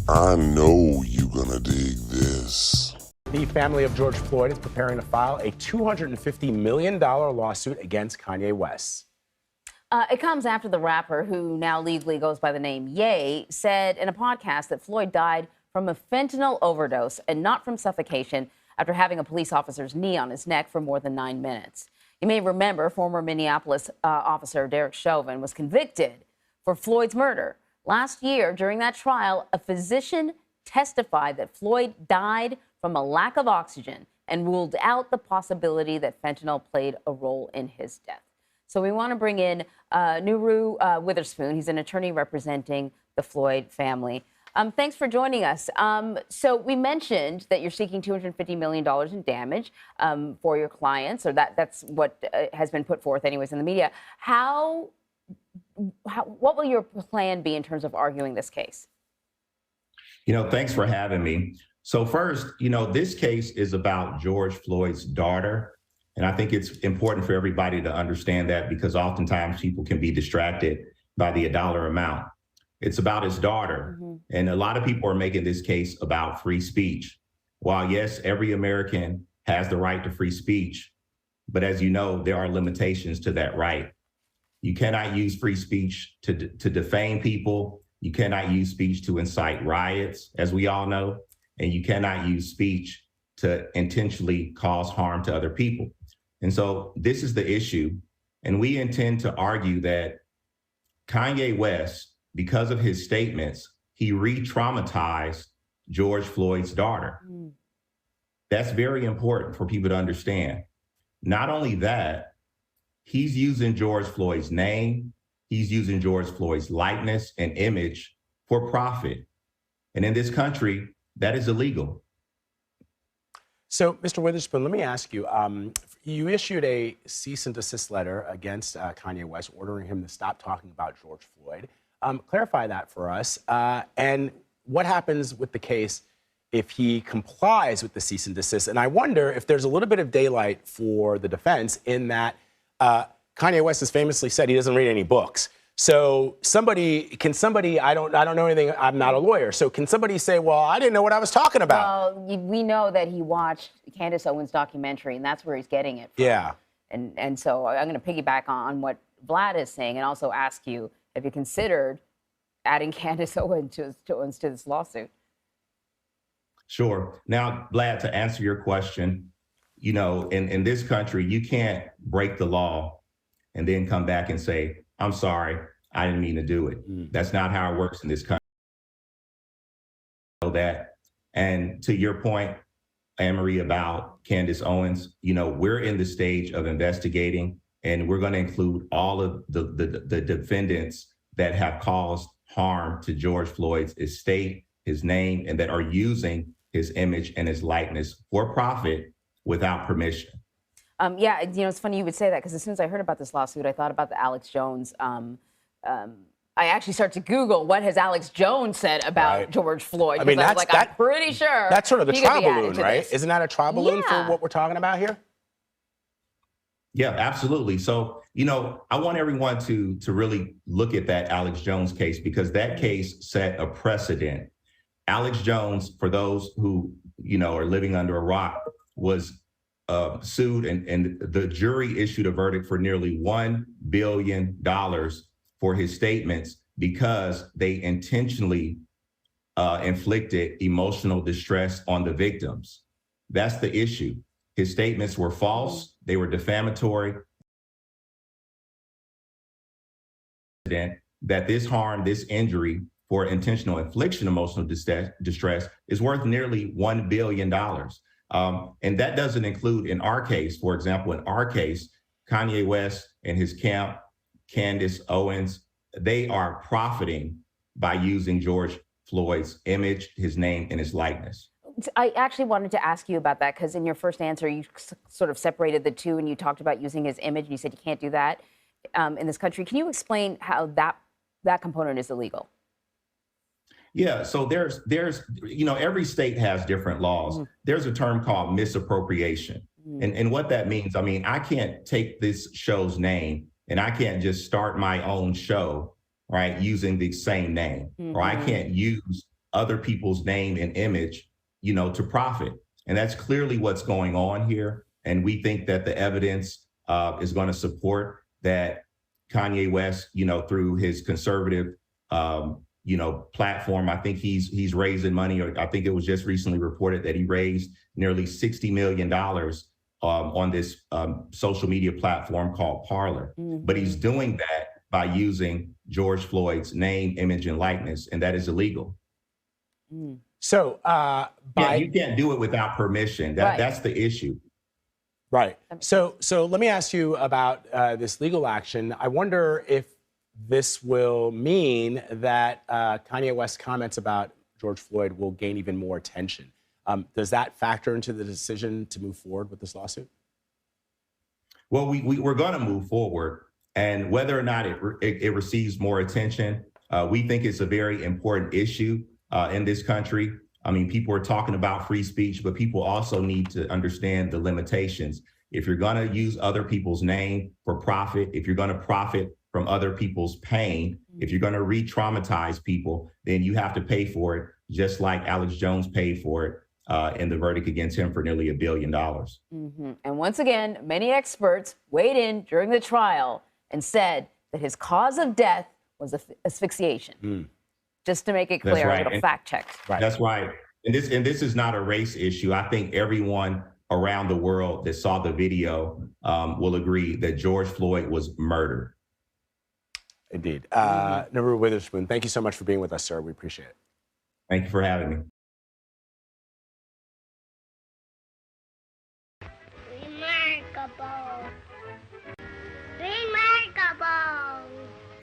I know you're gonna dig this. The family of George Floyd is preparing to file a $250 million lawsuit against Kanye West. It comes after the rapper, who now legally goes by the name Ye, said in a podcast that Floyd died from a fentanyl overdose and not from suffocation after having a police officer's knee on his neck for more than 9 minutes. You may remember former Minneapolis officer Derek Chauvin was convicted for Floyd's murder. Last year, during that trial, a physician testified that Floyd died from a lack of oxygen and ruled out the possibility that fentanyl played a role in his death. So we want to bring in Nuru Witherspoon. He's an attorney representing the Floyd family. Thanks for joining us. So we mentioned that you're seeking $250 million in damage for your clients, or that's what has been put forth anyways in the media. What will your plan be in terms of arguing this case? Thanks for having me. So first, this case is about George Floyd's daughter. And I think it's important for everybody to understand that, because oftentimes people can be distracted by the dollar amount. It's about his daughter. Mm-hmm. And a lot of people are making this case about free speech. While yes, every American has the right to free speech, but as you know, there are limitations to that right. You cannot use free speech to defame people. You cannot use speech to incite riots, as we all know, and you cannot use speech to intentionally cause harm to other people. And so this is the issue. And we intend to argue that Kanye West, because of his statements, he re-traumatized George Floyd's daughter. Mm. That's very important for people to understand. Not only that, he's using George Floyd's name, he's using George Floyd's likeness and image for profit. And in this country, that is illegal. So, Mr. Witherspoon, let me ask you, you issued a cease and desist letter against Kanye West, ordering him to stop talking about George Floyd. Clarify that for us. And what happens with the case if he complies with the cease and desist? And I wonder if there's a little bit of daylight for the defense in that Kanye West has famously said he doesn't read any books. So can somebody, I don't know anything, I'm not a lawyer. So can somebody say, well, I didn't know what I was talking about? Well, we know that he watched Candace Owens' documentary, and that's where he's getting it from. Yeah. And so I'm going to piggyback on what Vlad is saying and also ask you, have you considered adding Candace Owens to this lawsuit? Sure. Now, Vlad, to answer your question, in this country, you can't break the law and then come back and say, I'm sorry, I didn't mean to do it. Mm. That's not how it works in this country. That. And to your point, Anne-Marie, about Candace Owens, we're in the stage of investigating, and we're going to include all of the defendants that have caused harm to George Floyd's estate, his name, and that are using his image and his likeness for profit without permission. Yeah, it's funny you would say that, because as soon as I heard about this lawsuit, I thought about the Alex Jones. I actually started to Google what has Alex Jones said about George Floyd. I mean, I'm pretty sure that's sort of the trial balloon, right? Isn't that a trial balloon for what we're talking about here? Yeah, absolutely. So, I want everyone to really look at that Alex Jones case, because that case set a precedent. Alex Jones, for those who, are living under a rock, was sued, and the jury issued a verdict for nearly $1 billion for his statements, because they intentionally inflicted emotional distress on the victims. That's the issue. His statements were false. They were defamatory. That this harm, this injury for intentional infliction of emotional distress is worth nearly $1 billion. And that doesn't include, in our case, for example, in our case, Kanye West and his camp, Candace Owens, they are profiting by using George Floyd's image, his name, and his likeness. I actually wanted to ask you about that, because in your first answer, you sort of separated the two, and you talked about using his image, and you said you can't do that in this country. Can you explain how that component is illegal? Yeah, so there's every state has different laws. Mm-hmm. There's a term called misappropriation. Mm-hmm. And what that means, I can't take this show's name and I can't just start my own show, right, using the same name. Mm-hmm. Or I can't use other people's name and image, to profit. And that's clearly what's going on here. And we think that the evidence is going to support that Kanye West, through his conservative, platform. I think he's raising money, or I think it was just recently reported that he raised nearly $60 million on this social media platform called Parler. Mm-hmm. But he's doing that by using George Floyd's name, image, and likeness, and that is illegal. Mm. So, you can't do it without permission. That's the issue. Right. So let me ask you about this legal action. I wonder if this will mean that Kanye West's comments about George Floyd will gain even more attention. Does that factor into the decision to move forward with this lawsuit? Well, we're going to move forward, and whether or not it receives more attention, we think it's a very important issue in this country. I mean, people are talking about free speech, but people also need to understand the limitations. If you're going to use other people's name for profit, if you're going to profit from other people's pain, if you're going to re-traumatize people, then you have to pay for it, just like Alex Jones paid for it in the verdict against him for nearly $1 billion. Mm-hmm. And once again, many experts weighed in during the trial and said that his cause of death was asphyxiation. Just to make it clear, a little fact check. Right. That's right. And this is not a race issue. I think everyone around the world that saw the video will agree that George Floyd was murdered. Indeed. Number Witherspoon, thank you so much for being with us, sir. We appreciate it. Thank you for having me.